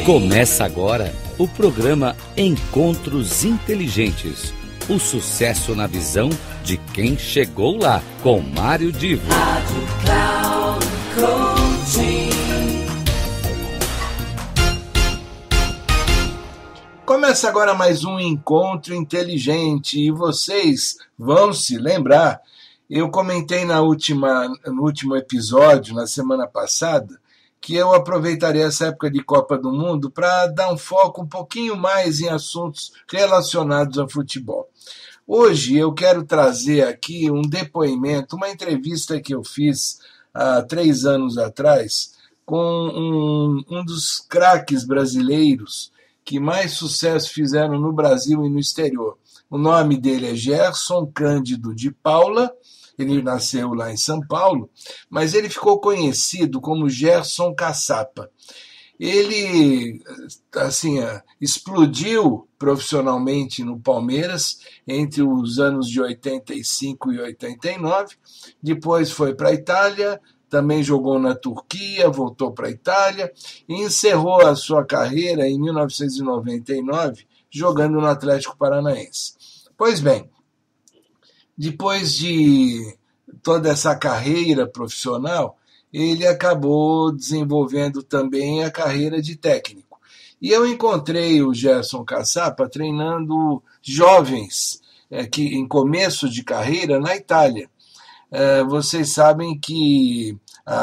Começa agora o programa Encontros Inteligentes. O sucesso na visão de quem chegou lá, com Mário Divo. Rádio Cloud Coaching. Começa agora mais um Encontro Inteligente e vocês vão se lembrar, eu comentei no último episódio, na semana passada, que eu aproveitaria essa época de Copa do Mundo para dar um foco um pouquinho mais em assuntos relacionados ao futebol. Hoje eu quero trazer aqui um depoimento, uma entrevista que eu fiz há 3 anos atrás com um dos craques brasileiros que mais sucesso fizeram no Brasil e no exterior. O nome dele é Gerson Cândido de Paula. Ele nasceu lá em São Paulo, mas ele ficou conhecido como Gerson Caçapa. Ele explodiu profissionalmente no Palmeiras entre os anos de 85 e 89, depois foi para a Itália, também jogou na Turquia, voltou para a Itália e encerrou a sua carreira em 1999 jogando no Atlético Paranaense. Pois bem, depois de toda essa carreira profissional, ele acabou desenvolvendo também a carreira de técnico. E eu encontrei o Gerson Caçapa treinando jovens que em começo de carreira na Itália. Vocês sabem que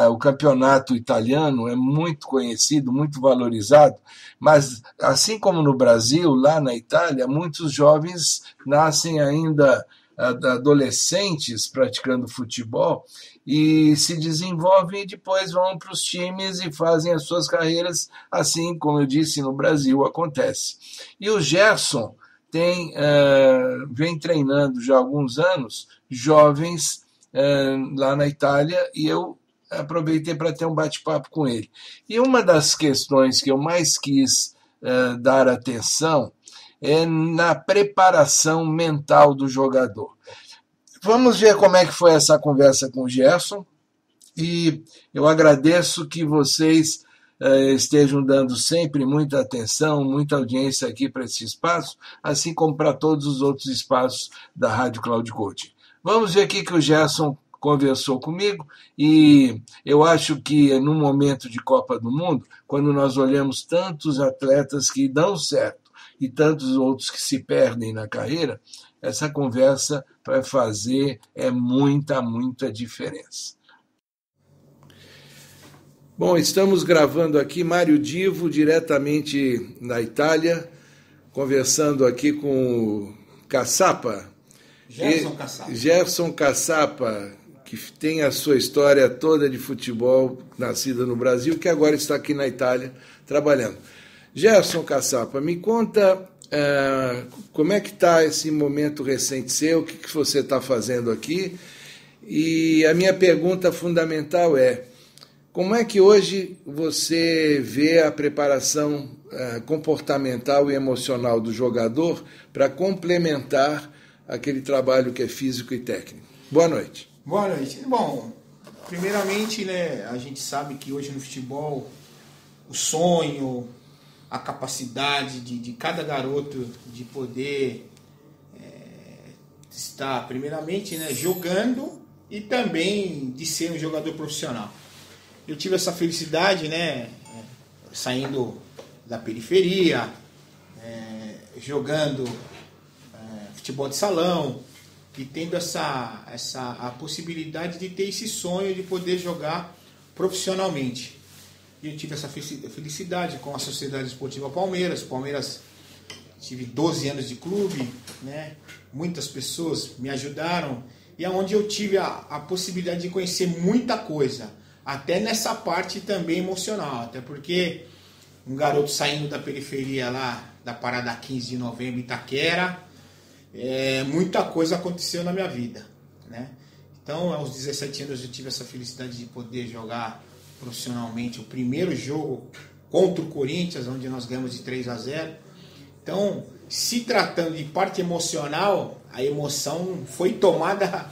o campeonato italiano é muito conhecido, muito valorizado, mas assim como no Brasil, lá na Itália, muitos jovens nascem ainda adolescentes praticando futebol e se desenvolvem e depois vão para os times e fazem as suas carreiras, assim como eu disse, no Brasil acontece. E o Gerson vem treinando já há alguns anos jovens lá na Itália e eu aproveitei para ter um bate-papo com ele. E uma das questões que eu mais quis dar atenção é na preparação mental do jogador. Vamos ver como é que foi essa conversa com o Gerson e eu agradeço que vocês estejam dando sempre muita atenção, muita audiência aqui para esse espaço, assim como para todos os outros espaços da Rádio Cloud Coaching. Vamos ver aqui que o Gerson conversou comigo e eu acho que no momento de Copa do Mundo, quando nós olhamos tantos atletas que dão certo e tantos outros que se perdem na carreira, essa conversa vai fazer muita diferença. Bom, estamos gravando aqui Mário Divo, diretamente na Itália, conversando aqui com o Caçapa. Gerson Caçapa, que tem a sua história toda de futebol, nascida no Brasil, que agora está aqui na Itália trabalhando. Gerson Caçapa, me conta como é que está esse momento recente seu, o que você está fazendo aqui, e a minha pergunta fundamental é, como é que hoje você vê a preparação comportamental e emocional do jogador para complementar aquele trabalho que é físico e técnico? Boa noite. Boa noite. Bom, primeiramente, a gente sabe que hoje no futebol o sonho, a capacidade de cada garoto de poder estar, primeiramente, jogando e também de ser um jogador profissional. Eu tive essa felicidade, saindo da periferia, jogando futebol de salão e tendo a possibilidade de ter esse sonho de poder jogar profissionalmente. E eu tive essa felicidade com a Sociedade Esportiva Palmeiras. Palmeiras, tive 12 anos de clube, muitas pessoas me ajudaram e é onde eu tive a possibilidade de conhecer muita coisa, até nessa parte também emocional, até porque um garoto saindo da periferia lá, da Parada 15 de Novembro, Itaquera, muita coisa aconteceu na minha vida, Então, aos 17 anos eu tive essa felicidade de poder jogar profissionalmente o primeiro jogo contra o Corinthians, onde nós ganhamos de 3-0. Então, se tratando de parte emocional, a emoção foi tomada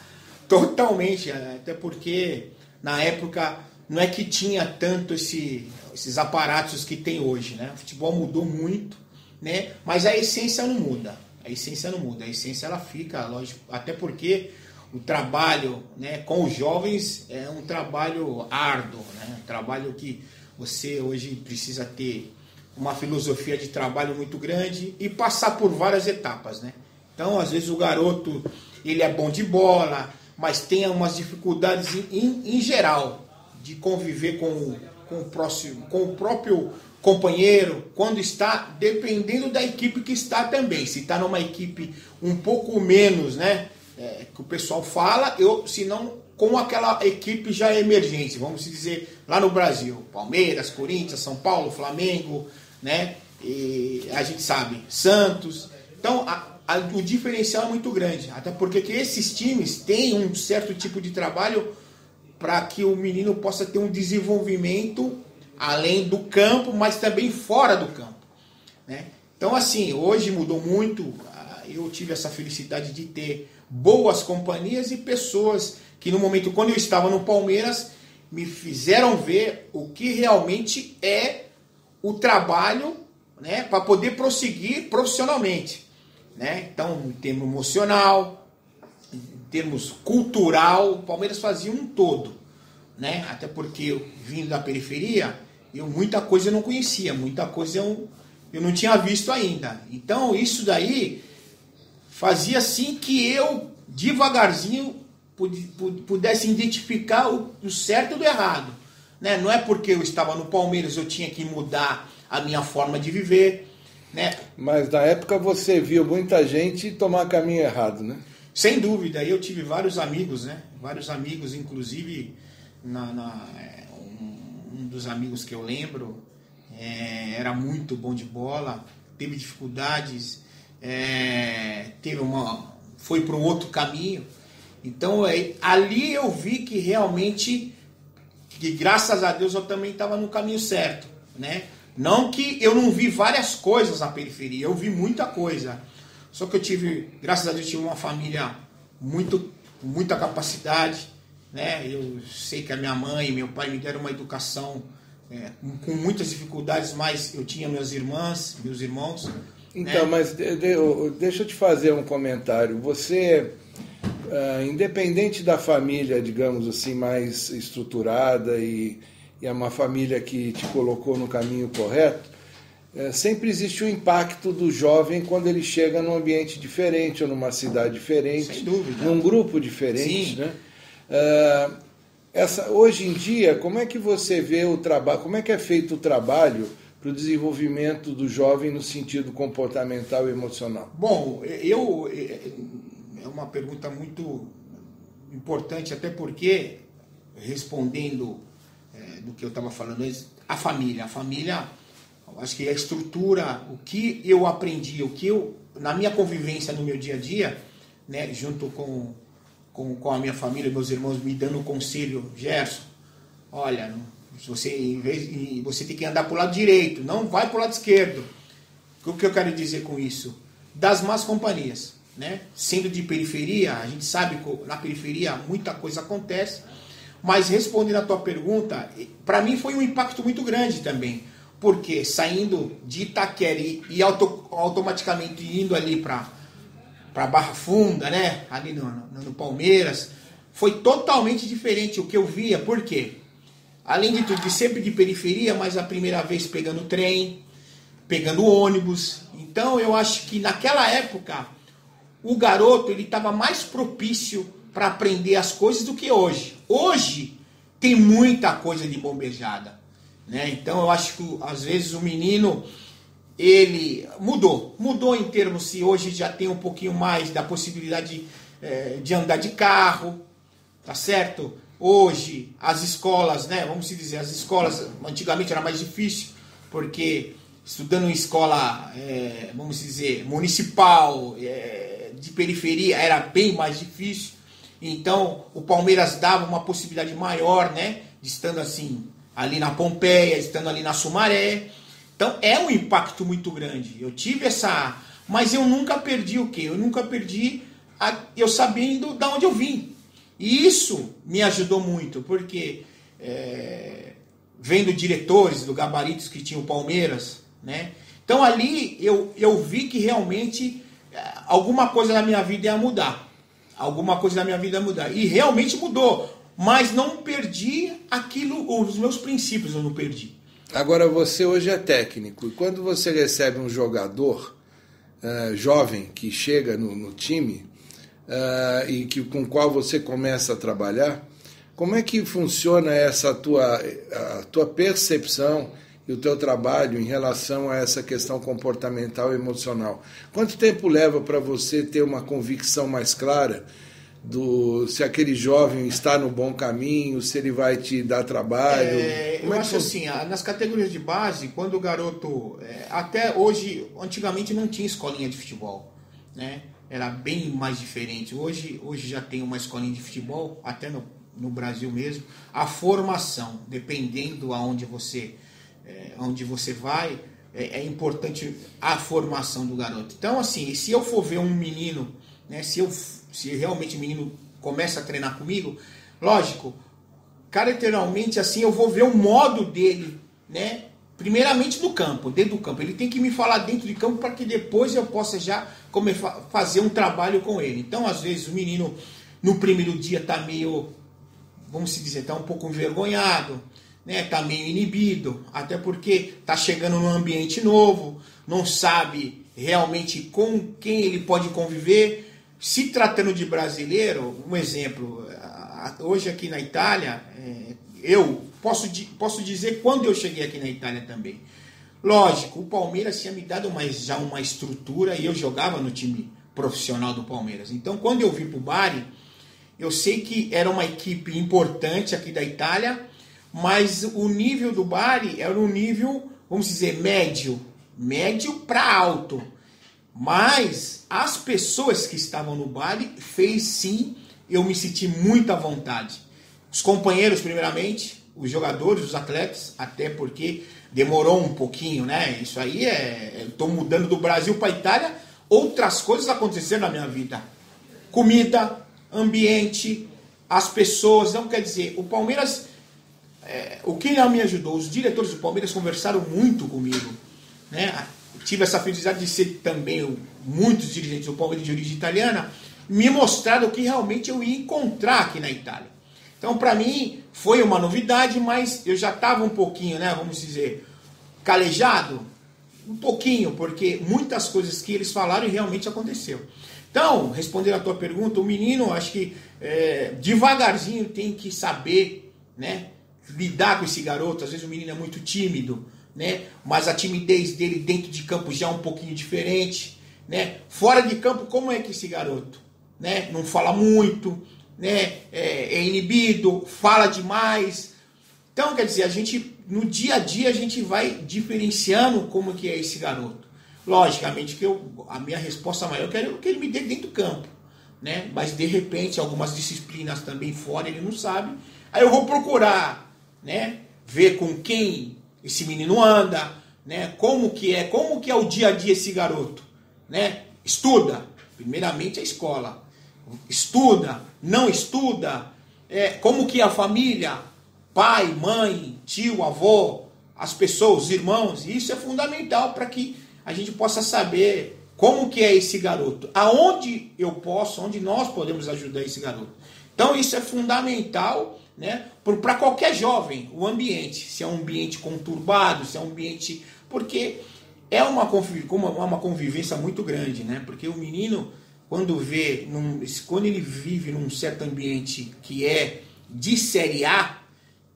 totalmente, até porque na época não é que tinha tanto esses aparatos que tem hoje, né? O futebol mudou muito, né? Mas a essência não muda. A essência não muda. A essência ela fica, lógico, até porque o trabalho, né, com os jovens é um trabalho árduo, né? Um trabalho que você hoje precisa ter uma filosofia de trabalho muito grande e passar por várias etapas, né? Então, às vezes o garoto, ele é bom de bola, mas tem umas dificuldades em geral de conviver com o próprio companheiro, quando está, dependendo da equipe que está também. Se está numa equipe um pouco menos, né, que o pessoal fala, se não, com aquela equipe já emergente, vamos dizer, lá no Brasil, Palmeiras, Corinthians, São Paulo, Flamengo, né, e a gente sabe, Santos. Então, o diferencial é muito grande, até porque que esses times têm um certo tipo de trabalho para que o menino possa ter um desenvolvimento além do campo, mas também fora do campo, né? Então, assim, hoje mudou muito. Eu tive essa felicidade de ter boas companhias e pessoas que no momento, quando eu estava no Palmeiras, me fizeram ver o que realmente é o trabalho, né, para poder prosseguir profissionalmente, né? Então, em termos emocional, em termos cultural, o Palmeiras fazia um todo, né? Até porque eu vindo da periferia, muita coisa eu não conhecia, muita coisa eu não tinha visto ainda. Então, isso daí fazia assim que eu, devagarzinho, pudesse identificar o certo do errado, né? Não é porque eu estava no Palmeiras eu tinha que mudar a minha forma de viver, né? Mas na época você viu muita gente tomar caminho errado, né? Sem dúvida, eu tive vários amigos, né? Vários amigos, inclusive um dos amigos que eu lembro era muito bom de bola, teve dificuldades, foi para um outro caminho. Então ali eu vi que realmente, que graças a Deus eu também estava no caminho certo, né? Não que eu não vi várias coisas na periferia, eu vi muita coisa. Só que eu tive, graças a Deus, tive uma família muita capacidade, né? Eu sei que a minha mãe e meu pai me deram uma educação com muitas dificuldades, mas eu tinha meus irmãos. Então, né? Mas deixa eu te fazer um comentário. Você, independente da família, digamos assim, mais estruturada e é uma família que te colocou no caminho correto, sempre existe o impacto do jovem quando ele chega num ambiente diferente, ou numa cidade diferente, sem dúvida, num grupo diferente, sim, né? Hoje em dia, como é que você vê o trabalho, como é que é feito o trabalho para o desenvolvimento do jovem no sentido comportamental e emocional? Bom, é uma pergunta muito importante, até porque, respondendo do que eu estava falando antes, a família, acho que a estrutura, o que eu aprendi, na minha convivência no meu dia a dia, né, junto com a minha família, meus irmãos me dando o conselho, Gerson, olha, você tem que andar para o lado direito, não vai para o lado esquerdo. O que eu quero dizer com isso? Das más companhias, né? Sendo de periferia, a gente sabe que na periferia muita coisa acontece, mas respondendo a tua pergunta, para mim foi um impacto muito grande também, porque saindo de Itaquera e automaticamente indo ali para Barra Funda, né? Ali no Palmeiras, foi totalmente diferente o que eu via. Por quê? Além de tudo, sempre de periferia, mas a primeira vez pegando trem, pegando ônibus. Então eu acho que naquela época o garoto ele estava mais propício para aprender as coisas do que hoje. Hoje tem muita coisa de bombejada, né? Então eu acho que às vezes o menino ele mudou em termos, se hoje já tem um pouquinho mais da possibilidade de andar de carro, tá certo? Hoje as escolas, né, vamos dizer, as escolas antigamente era mais difícil, porque estudando em escola, vamos dizer, municipal, de periferia, era bem mais difícil. Então o Palmeiras dava uma possibilidade maior, né, de estando assim ali na Pompeia, estando ali na Sumaré. Então é um impacto muito grande. Eu tive mas eu nunca perdi o quê? Eu nunca perdi eu sabendo de onde eu vim. E isso me ajudou muito, porque vendo diretores do gabaritos que tinha o Palmeiras, né? Então ali eu vi que realmente alguma coisa na minha vida ia mudar. E realmente mudou. Mas não perdi os meus princípios, eu não perdi. Agora você hoje é técnico. E quando você recebe um jogador jovem que chega no time e com o qual você começa a trabalhar, como é que funciona essa a tua percepção e o teu trabalho em relação a essa questão comportamental e emocional? Quanto tempo leva para você ter uma convicção mais clara se aquele jovem está no bom caminho, se ele vai te dar trabalho? Eu acho assim, nas categorias de base, quando o garoto... até hoje, antigamente não tinha escolinha de futebol, né? Era bem mais diferente. Hoje já tem uma escolinha de futebol, até no Brasil mesmo. A formação, dependendo aonde você vai, é importante a formação do garoto. Então, assim, se eu for ver um menino, né, se realmente o menino começa a treinar comigo, lógico, caracteralmente assim, eu vou ver o modo dele, né? Primeiramente no campo, dentro do campo. Ele tem que me falar dentro de campo para que depois eu possa já fazer um trabalho com ele. Então, às vezes, o menino no primeiro dia está meio, vamos dizer, está um pouco envergonhado, né? Está meio inibido, até porque está chegando num ambiente novo, não sabe realmente com quem ele pode conviver. Se tratando de brasileiro, um exemplo, hoje aqui na Itália, eu posso dizer quando eu cheguei aqui na Itália também. Lógico, o Palmeiras tinha me dado já uma estrutura e eu jogava no time profissional do Palmeiras. Então, quando eu vim para o Bari, eu sei que era uma equipe importante aqui da Itália, mas o nível do Bari era um nível, vamos dizer, médio para alto. Mas as pessoas que estavam no Bari fez sim eu me senti muito à vontade. Os companheiros, primeiramente, os jogadores, os atletas, até porque demorou um pouquinho, né? Isso aí estou mudando do Brasil para a Itália, outras coisas aconteceram na minha vida. Comida, ambiente, as pessoas, não quer dizer, o Palmeiras, o que me ajudou, os diretores do Palmeiras conversaram muito comigo, né? Tive essa felicidade de ser também muitos dirigentes do Palmeiras de origem italiana, me mostraram o que realmente eu ia encontrar aqui na Itália. Então, para mim, foi uma novidade, mas eu já estava um pouquinho, né, vamos dizer, calejado, um pouquinho, porque muitas coisas que eles falaram realmente aconteceu. Então, respondendo a tua pergunta, o menino, acho que devagarzinho tem que saber, né, lidar com esse garoto. Às vezes o menino é muito tímido, né? Mas a timidez dele dentro de campo já é um pouquinho diferente, né? Fora de campo, como é que esse garoto, né? Não fala muito, né? É inibido, fala demais. Então, quer dizer, a gente no dia a dia a gente vai diferenciando como que é esse garoto. Logicamente que a minha resposta maior eu quero que ele me dê dentro do campo, né? Mas de repente algumas disciplinas também fora ele não sabe. Aí eu vou procurar, né? Ver com quem esse menino anda, né? Como que é o dia a dia esse garoto, né? Estuda, primeiramente a escola, estuda, não estuda, como que é a família, pai, mãe, tio, avô, as pessoas, os irmãos. Isso é fundamental para que a gente possa saber como que é esse garoto, aonde onde nós podemos ajudar esse garoto. Então isso é fundamental, né, para qualquer jovem, o ambiente, se é um ambiente conturbado, se é um ambiente... Porque é uma convivência muito grande, né? Porque o menino, quando ele vive num certo ambiente que é de Série A,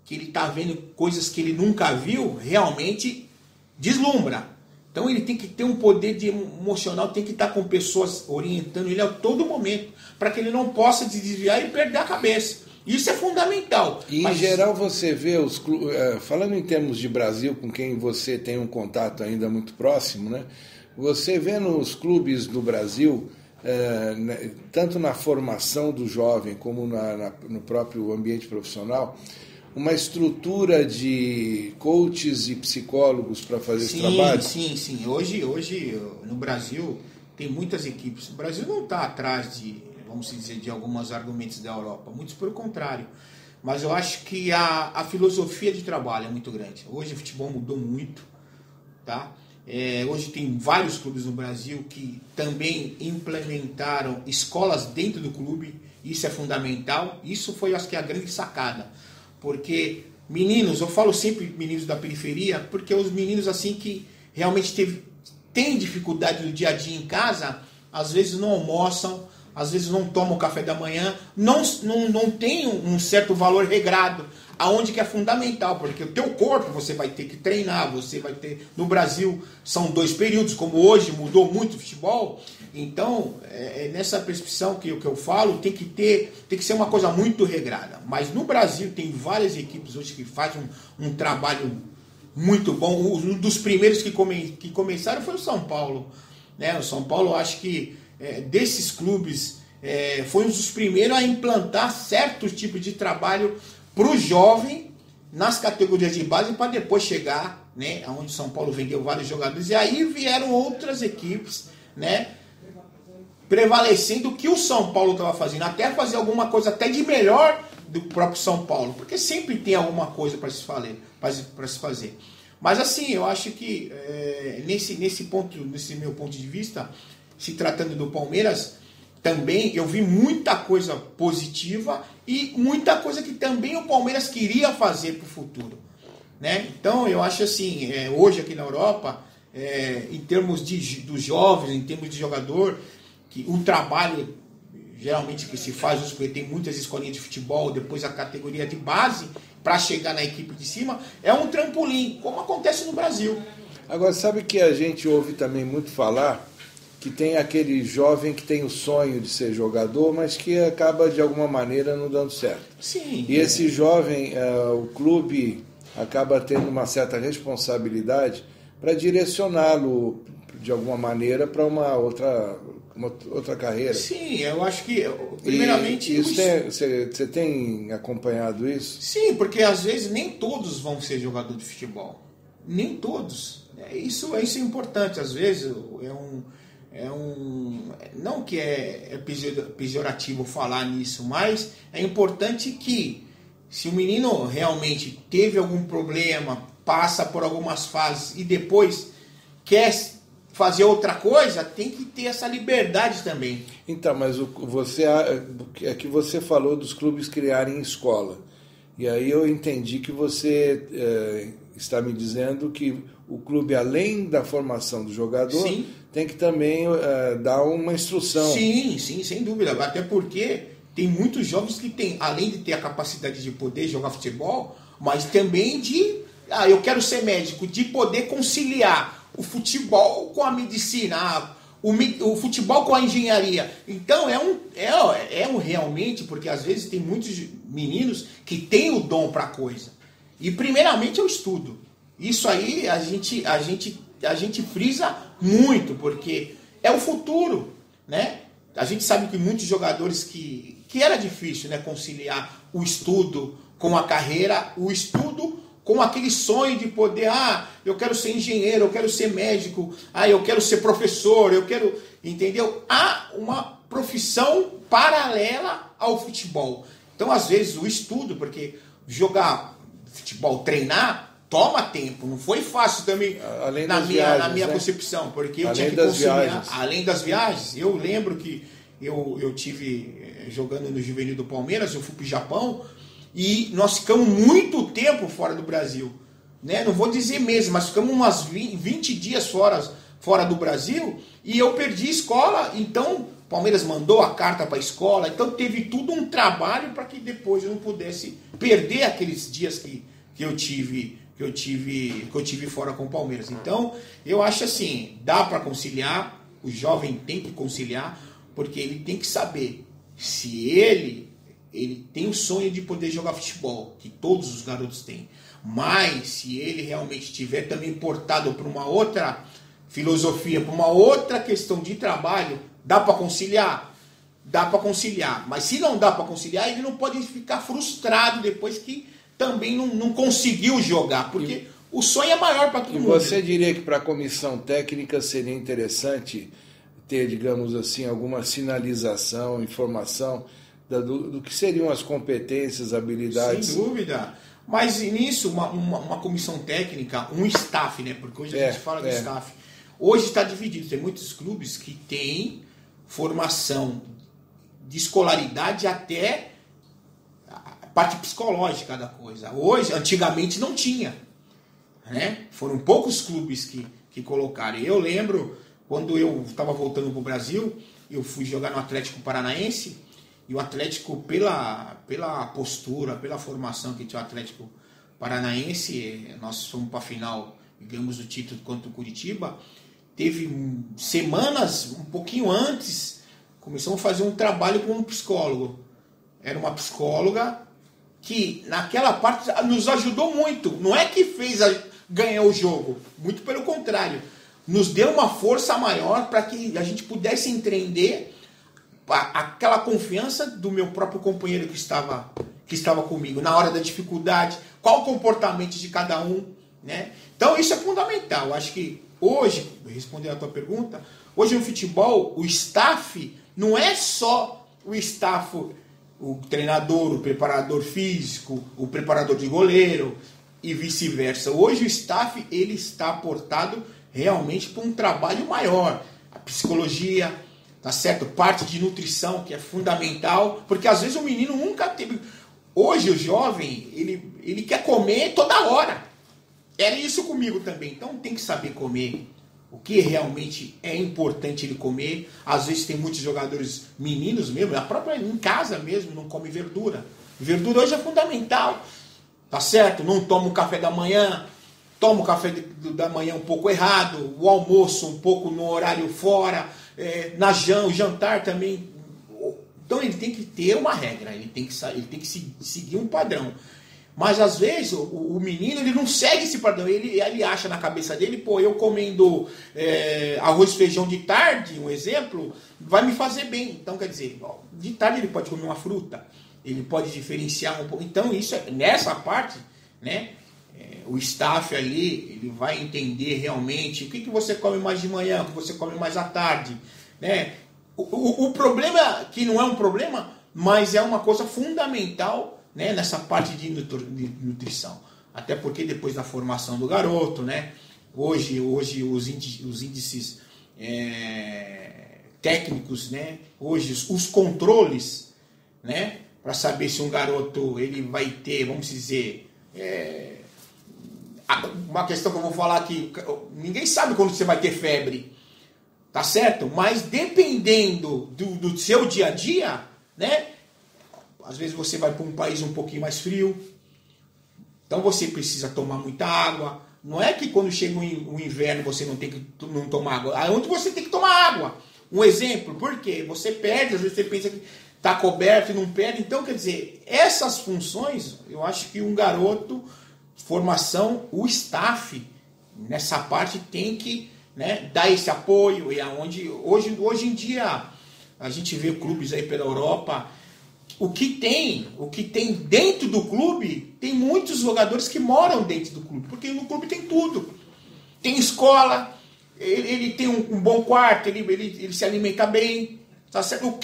que ele está vendo coisas que ele nunca viu, realmente deslumbra. Então ele tem que ter um poder emocional, tem que estar com pessoas orientando ele a todo momento, para que ele não possa se desviar e perder a cabeça. Isso é fundamental. E em geral você vê os clubes, falando em termos de Brasil, com quem você tem um contato ainda muito próximo, né? Você vê nos clubes do Brasil, tanto na formação do jovem como no próprio ambiente profissional, uma estrutura de coaches e psicólogos para fazer esse trabalho? Sim. Hoje no Brasil tem muitas equipes. O Brasil não está atrás de, vamos dizer, de alguns argumentos da Europa. Muitos pelo contrário. mas eu acho que a filosofia de trabalho é muito grande. Hoje o futebol mudou muito, tá? Hoje tem vários clubes no Brasil que também implementaram escolas dentro do clube. Isso é fundamental. Isso foi, acho que, a grande sacada. Porque meninos, eu falo sempre meninos da periferia, porque os meninos assim que realmente têm dificuldade no dia a dia em casa, às vezes não almoçam, às vezes não tomam café da manhã, não tem um certo valor regrado, aonde que é fundamental, porque o teu corpo você vai ter que treinar, você vai ter, no Brasil são 2 períodos, como hoje mudou muito o futebol, então nessa prescrição que eu falo, tem que ser uma coisa muito regrada, mas no Brasil tem várias equipes hoje que fazem um trabalho muito bom. Um dos primeiros que começaram foi o São Paulo, né? O São Paulo, eu acho que desses clubes foi um dos primeiros a implantar certo tipo de trabalho para o jovem nas categorias de base para depois chegar, né, onde o São Paulo vendeu vários jogadores, e aí vieram outras equipes, né, prevalecendo o que o São Paulo estava fazendo, até fazer alguma coisa até de melhor do próprio São Paulo, porque sempre tem alguma coisa para se fazer. Mas assim, eu acho que nesse meu ponto de vista, se tratando do Palmeiras, também eu vi muita coisa positiva e muita coisa que também o Palmeiras queria fazer para o futuro, né? Então eu acho assim, hoje aqui na Europa, em termos dos jovens, em termos de jogador, que o trabalho geralmente que se faz, porque tem muitas escolinhas de futebol, depois a categoria de base, para chegar na equipe de cima, é um trampolim, como acontece no Brasil. Agora, sabe que a gente ouve também muito falar que tem aquele jovem que tem o sonho de ser jogador, mas que acaba de alguma maneira não dando certo. Sim. E esse jovem, o clube acaba tendo uma certa responsabilidade para direcioná-lo de alguma maneira para uma outra carreira. Sim, eu acho que primeiramente... Você tem acompanhado isso? Sim, porque às vezes nem todos vão ser jogador de futebol. Nem todos. Isso é importante. Às vezes não que é pejorativo falar nisso, mas é importante que se o menino realmente teve algum problema, passa por algumas fases e depois quer fazer outra coisa, tem que ter essa liberdade também. Então, mas é que você falou dos clubes criarem escola. E aí eu entendi que você está me dizendo que o clube, além da formação do jogador, sim, tem que também dar uma instrução. Sim, sem dúvida. Até porque tem muitos jovens que têm, além de ter a capacidade de poder jogar futebol, mas também eu quero ser médico, de poder conciliar o futebol com a medicina, o futebol com a engenharia. Então realmente, porque às vezes tem muitos meninos que têm o dom para a coisa. E primeiramente é o estudo. Isso aí a gente frisa muito, porque é o futuro, né? A gente sabe que muitos jogadores que era difícil, né, conciliar o estudo com a carreira, o estudo com aquele sonho de poder, eu quero ser engenheiro, eu quero ser médico, eu quero ser professor, entendeu? Há uma profissão paralela ao futebol. Então, às vezes, o estudo, porque jogar futebol, treinar, toma tempo, não foi fácil também na minha concepção, porque eu tinha que conciliar, além das viagens. Eu lembro que eu tive jogando no juvenil do Palmeiras, eu fui para o Japão, e nós ficamos muito tempo fora do Brasil, né? Não vou dizer meses, mas ficamos umas 20 dias fora do Brasil, e eu perdi a escola. Então o Palmeiras mandou a carta para a escola, então teve tudo um trabalho para que depois eu não pudesse perder aqueles dias que eu tive fora com o Palmeiras. Então eu acho assim, dá para conciliar, o jovem tem que conciliar, porque ele tem que saber se ele tem o sonho de poder jogar futebol, que todos os garotos têm, mas se ele realmente estiver também portado para uma outra filosofia, para uma outra questão de trabalho, dá para conciliar, mas se não dá para conciliar, ele não pode ficar frustrado depois que também não conseguiu jogar, porque o sonho é maior para todo mundo. E você diria que para a comissão técnica seria interessante ter, digamos assim, alguma sinalização, informação do que seriam as competências, habilidades. Sem dúvida. Mas nisso, uma comissão técnica, um staff, né? Porque hoje a gente fala de staff. Hoje está dividido. Tem muitos clubes que têm formação de escolaridade até a parte psicológica da coisa. Hoje, antigamente não tinha. Né? Foram poucos clubes que colocaram. Eu lembro, quando eu estava voltando para o Brasil, eu fui jogar no Atlético Paranaense, e o Atlético, pela postura, pela formação que tinha o Atlético Paranaense, nós fomos para a final, ganhamos o título contra o Curitiba, teve semanas, um pouquinho antes, começamos a fazer um trabalho com um psicólogo. Era uma psicóloga que naquela parte nos ajudou muito. Não é que fez ganhar o jogo, muito pelo contrário. Nos deu uma força maior para que a gente pudesse entender aquela confiança do meu próprio companheiro que estava comigo, na hora da dificuldade, qual o comportamento de cada um, né? Então isso é fundamental. Eu acho que hoje, respondendo a tua pergunta, hoje no futebol, o staff não é só o staff, o treinador, o preparador físico, o preparador de goleiro e vice-versa. Hoje o staff ele está aportado realmente para um trabalho maior. A psicologia, tá certo? Parte de nutrição, que é fundamental, porque às vezes o menino nunca teve... Hoje o jovem, ele quer comer toda hora. Era isso comigo também. Então tem que saber comer o que realmente é importante ele comer. Às vezes tem muitos jogadores meninos mesmo, a própria em casa mesmo, não come verdura. Verdura hoje é fundamental, tá certo? Não toma o café da manhã, toma o café da manhã um pouco errado, o almoço um pouco no horário fora, o jantar também. Então ele tem que ter uma regra, ele tem que seguir um padrão. Mas às vezes o menino ele não segue esse padrão, ele acha na cabeça dele, pô, eu comendo arroz e feijão de tarde, um exemplo, vai me fazer bem. Então quer dizer, de tarde ele pode comer uma fruta, ele pode diferenciar um pouco. Então isso nessa parte, né? O staff ali, ele vai entender realmente o que você come mais de manhã, o que você come mais à tarde, né? O problema, que não é um problema, mas é uma coisa fundamental, né, nessa parte de nutrição. Até porque depois da formação do garoto, né, hoje os índices técnicos, né, hoje os controles, né, para saber se um garoto ele vai ter, vamos dizer... uma questão que eu vou falar aqui, ninguém sabe quando você vai ter febre, tá certo? Mas dependendo do seu dia a dia, né? Às vezes você vai para um país um pouquinho mais frio, então você precisa tomar muita água. Não é que quando chega o inverno você não tem que não tomar água, aonde você tem que tomar água. Um exemplo, por quê? Você perde, às vezes você pensa que está coberto e não perde. Então, quer dizer, essas funções, eu acho que um garoto... formação, o staff nessa parte tem que, né, dar esse apoio. E aonde hoje em dia a gente vê clubes aí pela Europa, o que tem dentro do clube, tem muitos jogadores que moram dentro do clube, porque no clube tem tudo, tem escola, ele tem um bom quarto, ele se alimenta bem, tá certo?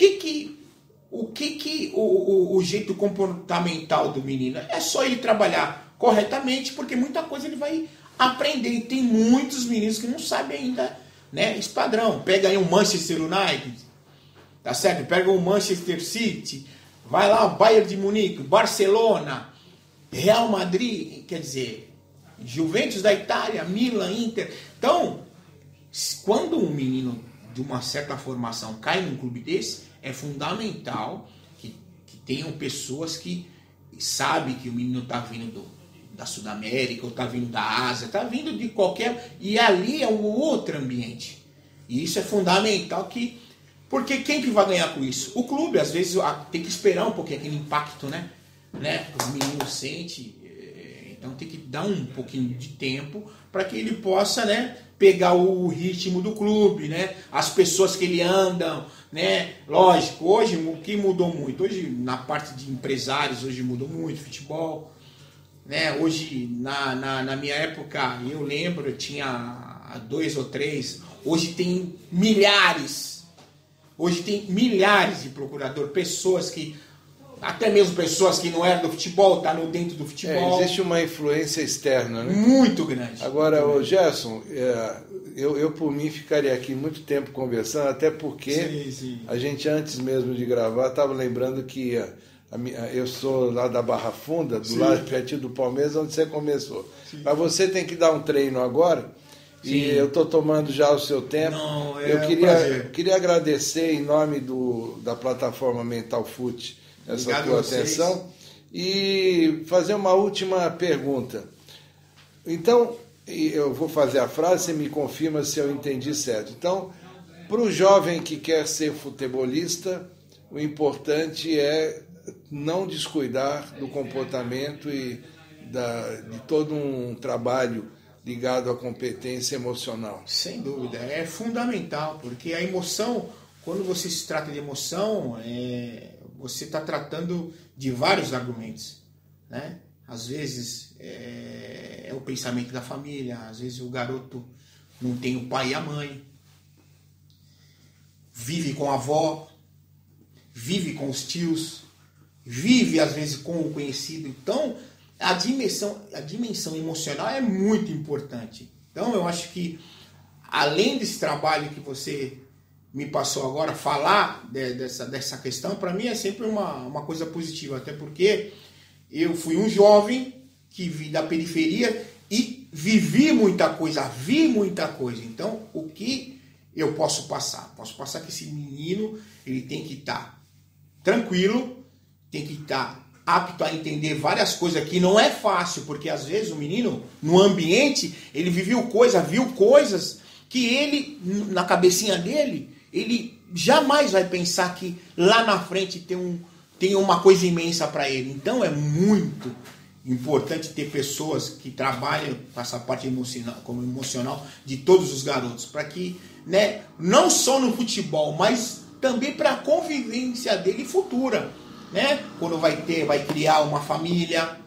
O jeito comportamental do menino é só ele trabalhar corretamente, porque muita coisa ele vai aprender. E tem muitos meninos que não sabem ainda, né, esse padrão. Pega aí um Manchester United, tá certo? Pega um Manchester City, vai lá o Bayern de Munique, Barcelona, Real Madrid, quer dizer, Juventus da Itália, Milan, Inter. Então, quando um menino de uma certa formação cai num clube desse, é fundamental que tenham pessoas que sabem que o menino está vindo da Sudamérica, ou está vindo da Ásia, está vindo de qualquer... E ali é um outro ambiente. E isso é fundamental, porque quem que vai ganhar com isso? O clube, às vezes, tem que esperar um pouquinho aquele impacto, né? Os meninos sentem, então tem que dar um pouquinho de tempo para que ele possa, né, pegar o ritmo do clube, né? As pessoas que ele anda, né? Lógico, hoje o que mudou muito? Hoje, na parte de empresários, hoje mudou muito futebol. Né? Hoje, na minha época, eu lembro, eu tinha 2 ou 3, hoje tem milhares de procurador, pessoas que até mesmo pessoas que não eram do futebol, tá no dentro do futebol. Existe uma influência externa, né? Muito grande. Agora, ô Gerson, eu por mim ficaria aqui muito tempo conversando, até porque sim. A gente antes mesmo de gravar estava lembrando que eu sou lá da Barra Funda, do lado pertinho do Palmeiras, onde você começou. Sim. Mas você tem que dar um treino agora. Sim. E eu estou tomando já o seu tempo. Não, eu queria agradecer em nome da plataforma Mental Foot essa tua atenção e fazer uma última pergunta. Então, eu vou fazer a frase, você me confirma se eu entendi certo. Então, para o jovem que quer ser futebolista, o importante é não descuidar do comportamento e de todo um trabalho ligado à competência emocional. Sem dúvida, é fundamental, porque a emoção, quando você se trata de emoção, você está tratando de vários argumentos, né? Às vezes é o pensamento da família, às vezes o garoto não tem o pai e a mãe, vive com a avó, vive com os tios, vive às vezes com o conhecido. Então, a dimensão emocional é muito importante. Então, eu acho que, além desse trabalho que você me passou agora, falar dessa questão, para mim é sempre uma coisa positiva, até porque eu fui um jovem que vi da periferia e vivi muita coisa, vi muita coisa. Então, o que eu posso passar? Posso passar que esse menino ele tem que estar tranquilo, tem que estar apto a entender várias coisas que não é fácil, porque às vezes o menino, no ambiente, ele viu coisas que ele, na cabecinha dele, ele jamais vai pensar que lá na frente tem uma coisa imensa para ele. Então é muito importante ter pessoas que trabalham com essa parte emocional de todos os garotos, para que, né, não só no futebol, mas também para a convivência dele futura. Né? Quando vai criar uma família,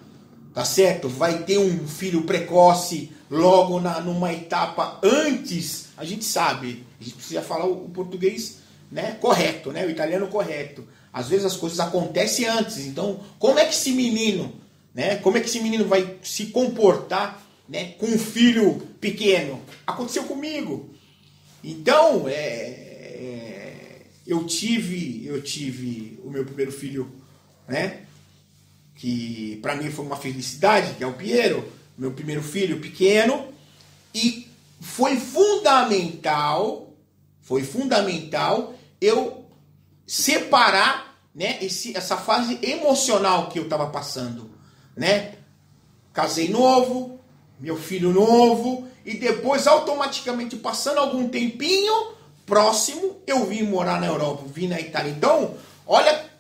tá certo? Vai ter um filho precoce logo numa etapa antes, a gente sabe, a gente precisa falar o português, né, correto, né, o italiano correto. Às vezes as coisas acontecem antes, então como é que esse menino, né, vai se comportar, né, com um filho pequeno? Aconteceu comigo. Então, eu tive o meu primeiro filho, né, que para mim foi uma felicidade, que é o Piero, meu primeiro filho pequeno, e foi fundamental eu separar, né, essa fase emocional que eu estava passando, né? Casei novo, meu filho novo, e depois automaticamente, passando algum tempinho próximo, eu vim morar na Europa, vim na Itália. Então, olha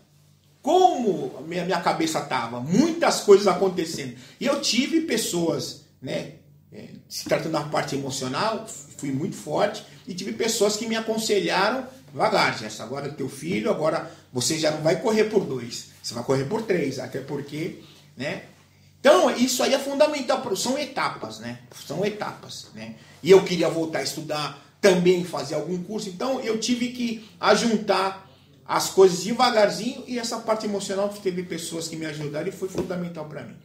como minha cabeça estava, muitas coisas acontecendo. E eu tive pessoas, né, se tratando da parte emocional, fui muito forte, e tive pessoas que me aconselharam, devagar, Gerson, agora teu filho, agora você já não vai correr por 2, você vai correr por 3, até porque, né? Então, isso aí é fundamental, são etapas, né? São etapas, né? E eu queria voltar a estudar, também fazer algum curso, então eu tive que ajuntar as coisas devagarzinho, e essa parte emocional teve pessoas que me ajudaram e foi fundamental para mim.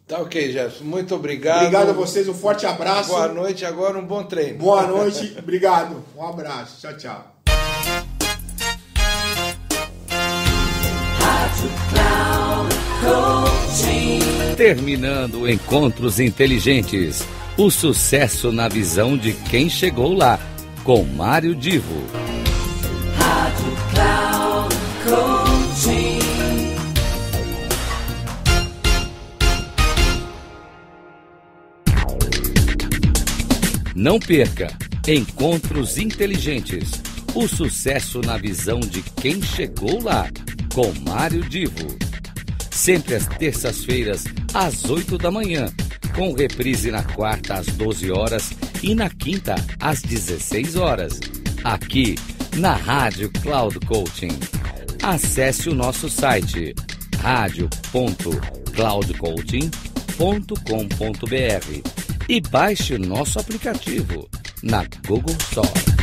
Tá ok, Gerson. Muito obrigado. Obrigado a vocês, um forte abraço. Boa noite, agora um bom treino. Boa noite, obrigado. Um abraço, tchau, tchau. Terminando Encontros Inteligentes. O sucesso na visão de quem chegou lá, com Mário Divo. Rádio Cloud Coaching. Não perca Encontros Inteligentes. O sucesso na visão de quem chegou lá, com Mário Divo. Sempre às terças-feiras, às 8 da manhã, com reprise na quarta às 12 horas e na quinta às 16 horas, aqui na Rádio Cloud Coaching. Acesse o nosso site radio.cloudcoaching.com.br e baixe o nosso aplicativo na Google Store.